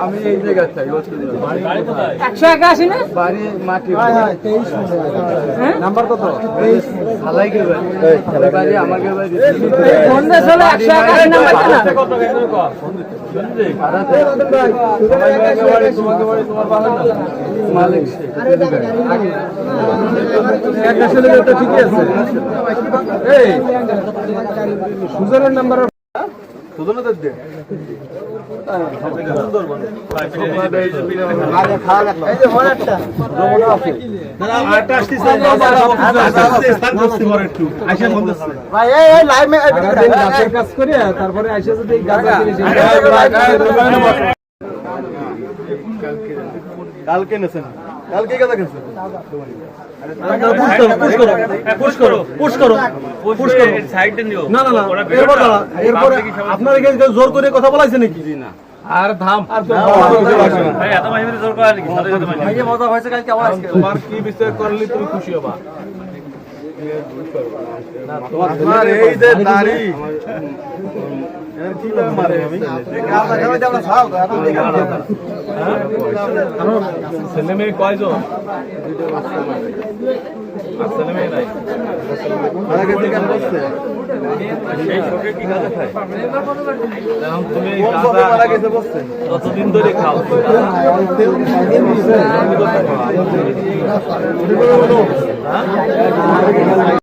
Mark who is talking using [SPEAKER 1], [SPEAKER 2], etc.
[SPEAKER 1] আমি এই জায়গায় চাই
[SPEAKER 2] 181 না
[SPEAKER 1] বাড়ি মাটি
[SPEAKER 2] নাম্বার কত?
[SPEAKER 1] হালাই কে বাড়ি আমার কে বাড়ি
[SPEAKER 2] কোন দেশ হলো 181 নাম্বার না
[SPEAKER 1] কত কেন কর তোমাকে বাড়ি তোমার বাবা না মালিক একটা ছেলে তো ঠিকই আছে এই সুজনের নাম্বার সুজনের দে সুন্দর মানে আরে খাওয়া লাগলো এই যে হয় একটা রোবট আছে না আটা আসছে স্থান করতে পারে একটু আইসা বলতেছে ভাই এই লাইভ মে গাছের কাজ করে তারপরে আইসা যদি গাছ কালকে নেছেন কালকে কাজা গেছেন আপনার জোর করে কথা বলাইছে নাকি না আর ধাম মজা হয়েছে কালকে তোমার কি বিচার করলে তুমি খুশি হবা তোমার এই যে দাড়ি ছেলে মেয়ে কয়জন ছেলে মেয়ে নাই তুমি কতদিন ধরে খাও